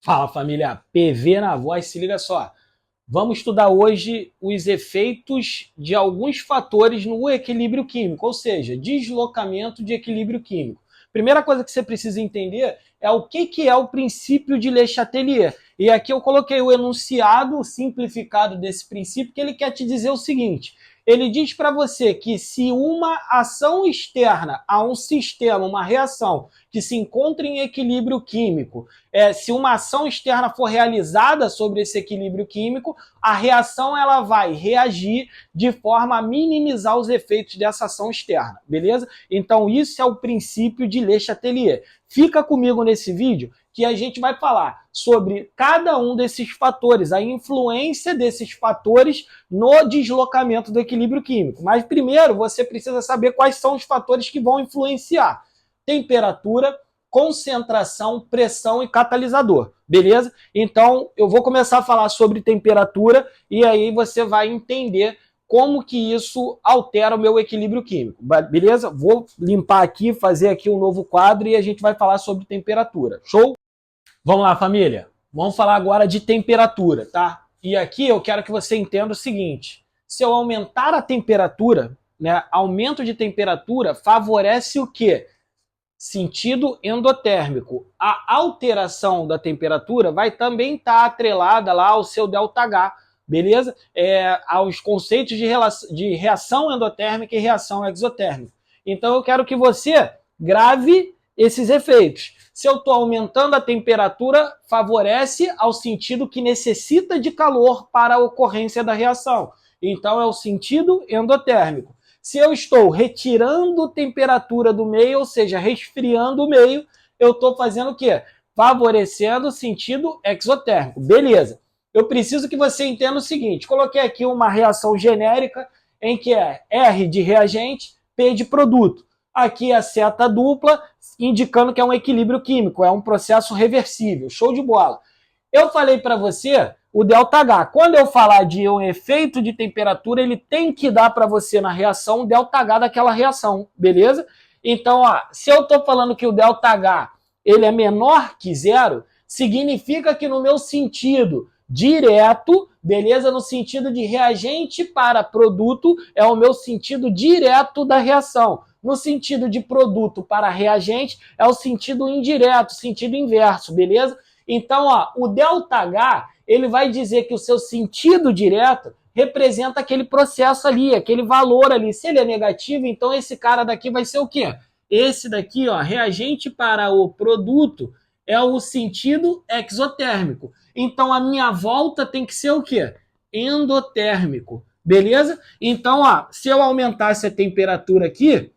Fala família, PV na voz, se liga só. Vamos estudar hoje os efeitos de alguns fatores no equilíbrio químico, ou seja, deslocamento de equilíbrio químico. Primeira coisa que você precisa entender é o que é o princípio de Le Chatelier. E aqui eu coloquei o enunciado simplificado desse princípio, que ele quer te dizer o seguinte: ele diz para você que se uma ação externa a um sistema, uma reação que se encontra em equilíbrio químico, se uma ação externa for realizada sobre esse equilíbrio químico, a reação ela vai reagir de forma a minimizar os efeitos dessa ação externa, beleza? Então isso é o princípio de Le Chatelier. Fica comigo nesse vídeo que a gente vai falar sobre cada um desses fatores, a influência desses fatores no deslocamento do equilíbrio químico. Mas primeiro você precisa saber quais são os fatores que vão influenciar: temperatura, concentração, pressão e catalisador, beleza? Então eu vou começar a falar sobre temperatura e aí você vai entender como que isso altera o meu equilíbrio químico, beleza? Vou limpar aqui, fazer aqui um novo quadro e a gente vai falar sobre temperatura, show? Vamos lá, família. Vamos falar agora de temperatura, tá? E aqui eu quero que você entenda o seguinte: se eu aumentar a temperatura, né, aumento de temperatura favorece o quê? Sentido endotérmico. A alteração da temperatura vai também estar atrelada lá ao seu ΔH, beleza? Aos conceitos de reação endotérmica e reação exotérmica. Então eu quero que você grave esses efeitos. Se eu estou aumentando a temperatura, favorece ao sentido que necessita de calor para a ocorrência da reação. Então é o sentido endotérmico. Se eu estou retirando temperatura do meio, ou seja, resfriando o meio, eu estou fazendo o quê? Favorecendo o sentido exotérmico. Beleza. Eu preciso que você entenda o seguinte: coloquei aqui uma reação genérica em que é R de reagente, P de produto. Aqui a seta dupla, indicando que é um equilíbrio químico, é um processo reversível. Show de bola. Eu falei para você o ΔH. Quando eu falar de um efeito de temperatura, ele tem que dar para você na reação o ΔH daquela reação, beleza? Então, ó, se eu estou falando que o ΔH ele é menor que zero, significa que no meu sentido direto, beleza? No sentido de reagente para produto, é o meu sentido direto da reação. No sentido de produto para reagente, é o sentido indireto, sentido inverso, beleza? Então, ó, o ΔH, ele vai dizer que o seu sentido direto representa aquele processo ali, aquele valor ali. Se ele é negativo, então esse cara daqui vai ser o quê? Esse daqui, ó, reagente para o produto, é o sentido exotérmico. Então, a minha volta tem que ser o quê? Endotérmico, beleza? Então, ó, se eu aumentasse a temperatura aqui,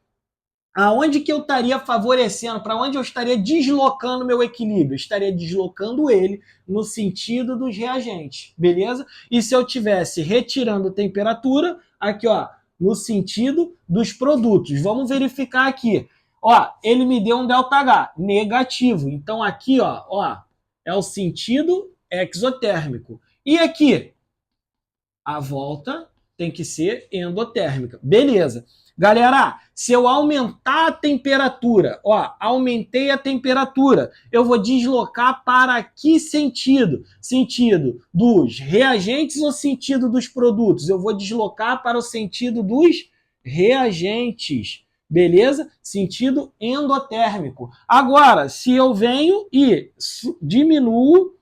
aonde que eu estaria favorecendo, para onde eu estaria deslocando meu equilíbrio? Estaria deslocando ele no sentido dos reagentes, beleza? E se eu tivesse retirando temperatura, aqui ó, no sentido dos produtos. Vamos verificar aqui. Ó, ele me deu um ΔH negativo. Então aqui, ó, é o sentido exotérmico. E aqui, a volta tem que ser endotérmica. Beleza. Galera, se eu aumentar a temperatura, ó, aumentei a temperatura, eu vou deslocar para que sentido? Sentido dos reagentes ou sentido dos produtos? Eu vou deslocar para o sentido dos reagentes. Beleza? Sentido endotérmico. Agora, se eu venho e diminuo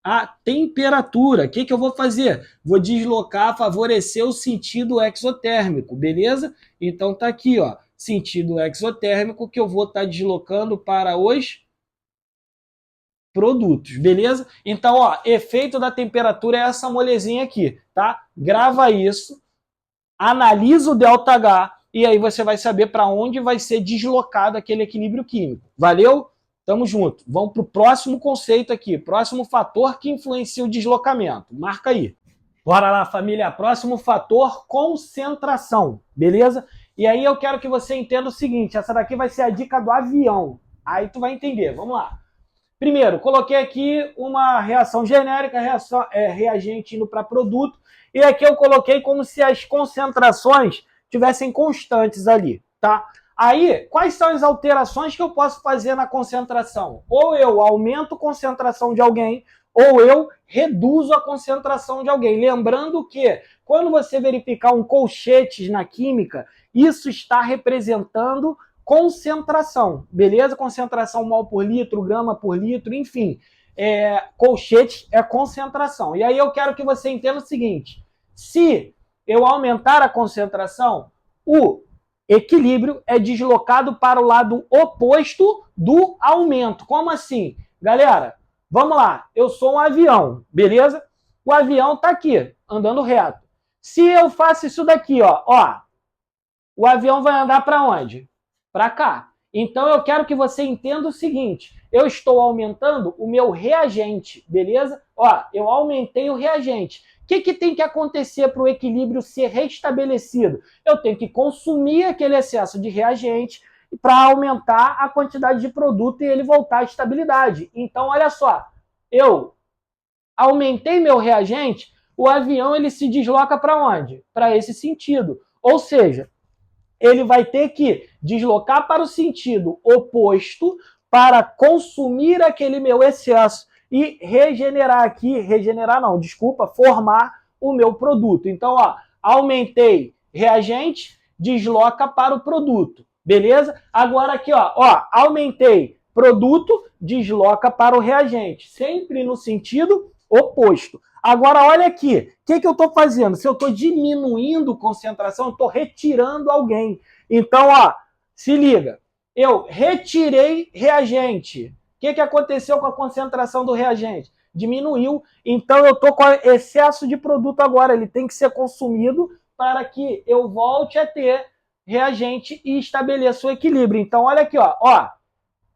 a temperatura, o que eu vou fazer? Vou deslocar, favorecer o sentido exotérmico, beleza? Então tá aqui, ó, sentido exotérmico que eu vou estar deslocando para os produtos, beleza? Então, ó, efeito da temperatura é essa molezinha aqui, tá? Grava isso, analisa o ΔH e aí você vai saber para onde vai ser deslocado aquele equilíbrio químico. Valeu? Tamo junto. Vamos para o próximo conceito aqui, próximo fator que influencia o deslocamento. Marca aí. Bora lá, família. Próximo fator, concentração, beleza? E aí eu quero que você entenda o seguinte, essa daqui vai ser a dica do avião. Aí tu vai entender, vamos lá. Primeiro, coloquei aqui uma reação genérica, reagente indo para produto, e aqui eu coloquei como se as concentrações tivessem constantes ali, tá? Aí, quais são as alterações que eu posso fazer na concentração? Ou eu aumento a concentração de alguém, ou eu reduzo a concentração de alguém. Lembrando que, quando você verificar um colchetes na química, isso está representando concentração, beleza? Concentração mol por litro, grama por litro, enfim. Colchetes é concentração. E aí eu quero que você entenda o seguinte: se eu aumentar a concentração, o equilíbrio é deslocado para o lado oposto do aumento. Como assim? Galera, vamos lá. Eu sou um avião, beleza? O avião está aqui, andando reto. Se eu faço isso daqui, ó, o avião vai andar para onde? Para cá. Então eu quero que você entenda o seguinte: eu estou aumentando o meu reagente, beleza? Eu aumentei o reagente. O que tem que acontecer para o equilíbrio ser restabelecido? Eu tenho que consumir aquele excesso de reagente para aumentar a quantidade de produto e ele voltar à estabilidade. Então, olha só, eu aumentei meu reagente, o avião ele se desloca para onde? Para esse sentido. Ou seja, ele vai ter que deslocar para o sentido oposto para consumir aquele meu excesso e formar o meu produto. Então, aumentei reagente, desloca para o produto, beleza? Agora aqui, aumentei produto, desloca para o reagente, sempre no sentido oposto. Agora, olha aqui, o que eu estou fazendo? Se eu estou diminuindo concentração, eu estou retirando alguém. Então, se liga, eu retirei reagente. O que aconteceu com a concentração do reagente? Diminuiu, então eu estou com excesso de produto agora, ele tem que ser consumido para que eu volte a ter reagente e estabeleça o equilíbrio. Então, olha aqui,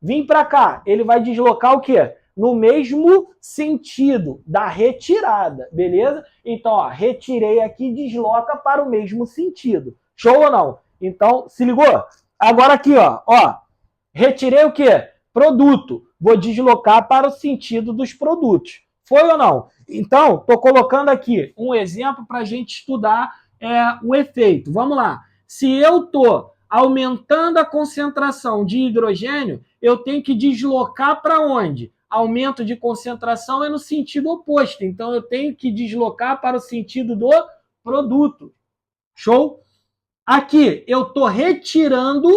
vim para cá, ele vai deslocar o quê? No mesmo sentido da retirada, beleza? Então, retirei aqui, desloca para o mesmo sentido. Show ou não? Então, se ligou? Agora aqui, retirei o quê? Produto. Vou deslocar para o sentido dos produtos. Foi ou não? Então, estou colocando aqui um exemplo para a gente estudar o efeito. Vamos lá. Se eu estou aumentando a concentração de hidrogênio, eu tenho que deslocar para onde? Aumento de concentração é no sentido oposto. Então, eu tenho que deslocar para o sentido do produto. Show? Aqui, eu estou retirando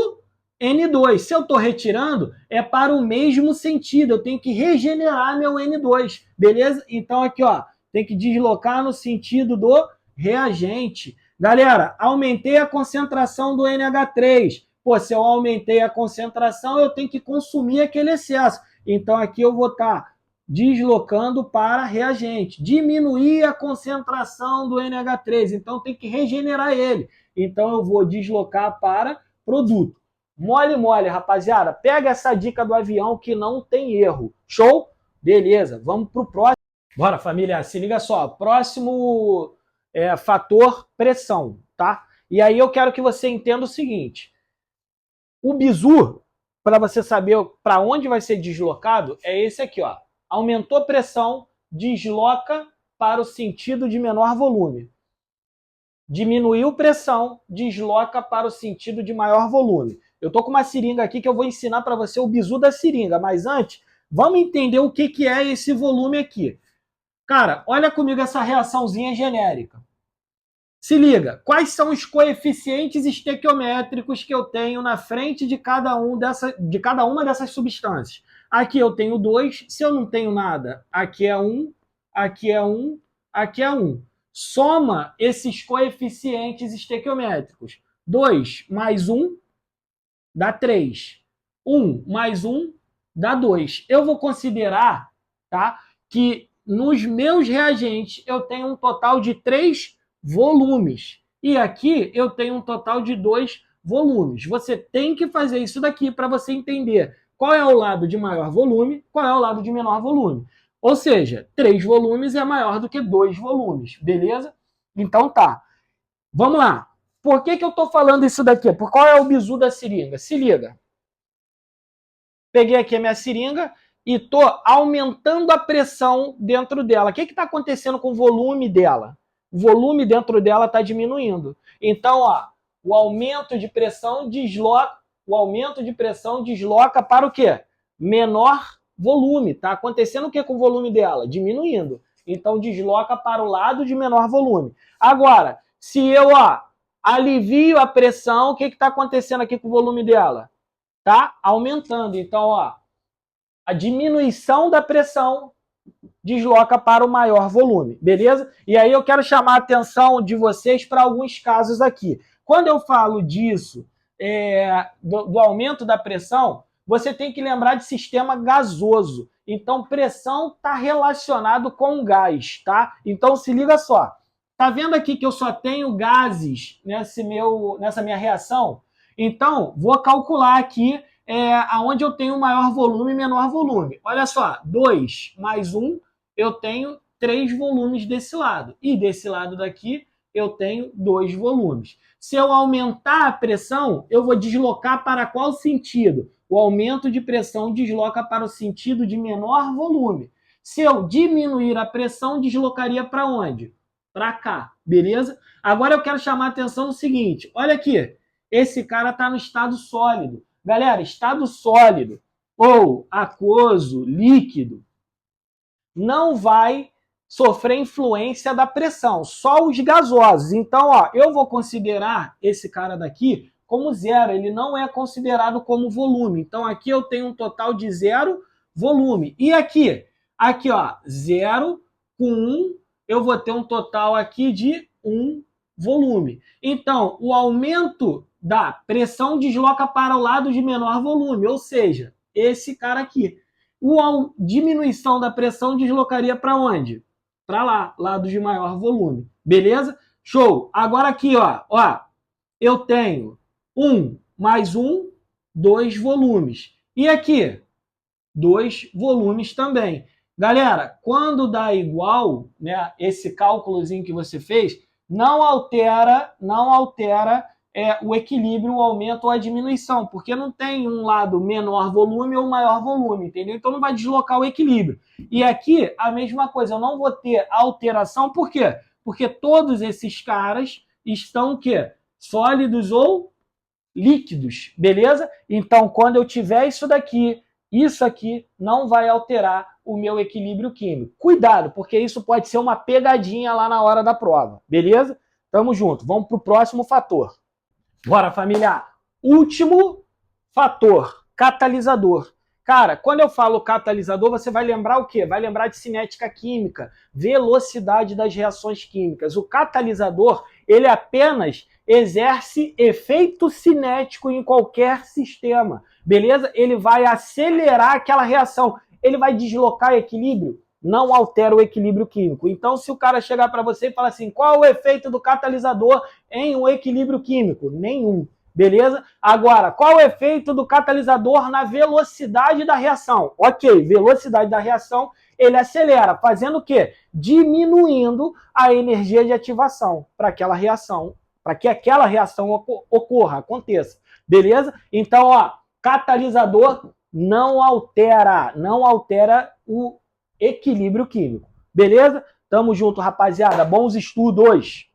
N2. Se eu estou retirando, é para o mesmo sentido. Eu tenho que regenerar meu N2. Beleza? Então, aqui, tem que deslocar no sentido do reagente. Galera, aumentei a concentração do NH3. Se eu aumentei a concentração, eu tenho que consumir aquele excesso. Então, aqui eu vou estar deslocando para reagente. Diminuir a concentração do NH3. Então, tem que regenerar ele. Então, eu vou deslocar para produto. Mole, rapaziada. Pega essa dica do avião que não tem erro. Show? Beleza, vamos para o próximo. Bora, família, se liga só. Próximo fator, pressão, tá? E aí eu quero que você entenda o seguinte. O bizu, para você saber para onde vai ser deslocado, é esse aqui, Aumentou a pressão, desloca para o sentido de menor volume. Diminuiu pressão, desloca para o sentido de maior volume. Eu estou com uma seringa aqui que eu vou ensinar para você o bizu da seringa, mas antes, vamos entender o que é esse volume aqui. Cara, olha comigo essa reaçãozinha genérica. Se liga, quais são os coeficientes estequiométricos que eu tenho na frente de cada uma dessas substâncias? Aqui eu tenho 2, se eu não tenho nada, aqui é 1, aqui é 1, aqui é 1. Soma esses coeficientes estequiométricos. 2 mais 1 dá 3. 1 mais 1 dá 2. Eu vou considerar, tá, que nos meus reagentes eu tenho um total de 3 volumes. E aqui eu tenho um total de 2 volumes. Você tem que fazer isso daqui para você entender qual é o lado de maior volume, qual é o lado de menor volume. Ou seja, 3 volumes é maior do que 2 volumes, beleza? Então tá. Vamos lá. Por que eu estou falando isso daqui? Por qual é o bizu da seringa? Se liga. Peguei aqui a minha seringa e estou aumentando a pressão dentro dela. O que está acontecendo com o volume dela? O volume dentro dela está diminuindo. Então, o aumento de pressão desloca... o aumento de pressão desloca para o quê? Menor volume. Está acontecendo o que com o volume dela? Diminuindo. Então, desloca para o lado de menor volume. Agora, se eu alivio a pressão, o que está acontecendo aqui com o volume dela? Está aumentando. Então, a diminuição da pressão desloca para o maior volume, beleza? E aí eu quero chamar a atenção de vocês para alguns casos aqui. Quando eu falo disso, do aumento da pressão, você tem que lembrar de sistema gasoso. Então, pressão está relacionado com gás, tá? Então, se liga só. Tá vendo aqui que eu só tenho gases nessa minha reação? Então, vou calcular aqui aonde eu tenho maior volume e menor volume. Olha só, 2 mais 1, eu tenho 3 volumes desse lado. E desse lado daqui, eu tenho 2 volumes. Se eu aumentar a pressão, eu vou deslocar para qual sentido? O aumento de pressão desloca para o sentido de menor volume. Se eu diminuir a pressão, deslocaria para onde? Para cá, beleza? Agora eu quero chamar a atenção no seguinte, olha aqui, esse cara está no estado sólido. Galera, estado sólido ou aquoso, líquido, não vai sofrer influência da pressão, só os gasosos. Então, eu vou considerar esse cara daqui como zero, ele não é considerado como volume. Então, aqui eu tenho um total de 0 volume. E aqui, 0 com 1, eu vou ter um total aqui de 1 volume. Então, o aumento da pressão desloca para o lado de menor volume, ou seja, esse cara aqui. A diminuição da pressão deslocaria para onde? Para lá, lado de maior volume. Beleza? Show! Agora aqui, eu tenho 1 mais 1, 2 volumes. E aqui, 2 volumes também. Galera, quando dá igual, né, esse cálculozinho que você fez, não altera o equilíbrio, o aumento ou a diminuição, porque não tem um lado menor volume ou maior volume, entendeu? Então não vai deslocar o equilíbrio. E aqui, a mesma coisa, eu não vou ter alteração, por quê? Porque todos esses caras estão o quê? Sólidos ou líquidos, beleza? Então, quando eu tiver isso daqui, isso aqui não vai alterar o meu equilíbrio químico. Cuidado, porque isso pode ser uma pegadinha lá na hora da prova, beleza? Tamo junto. Vamos para o próximo fator. Bora, família! Último fator, catalisador. Cara, quando eu falo catalisador, você vai lembrar o quê? Vai lembrar de cinética química, velocidade das reações químicas. O catalisador, ele apenas exerce efeito cinético em qualquer sistema, beleza? Ele vai acelerar aquela reação, ele vai deslocar equilíbrio, não altera o equilíbrio químico. Então, se o cara chegar para você e falar assim, qual é o efeito do catalisador em um equilíbrio químico? Nenhum. Beleza? Agora, qual o efeito do catalisador na velocidade da reação? Ok, velocidade da reação, ele acelera, fazendo o quê? Diminuindo a energia de ativação para aquela reação, para que aquela reação ocorra, aconteça. Beleza? Então, catalisador não altera o equilíbrio químico. Beleza? Tamo junto, rapaziada. Bons estudos!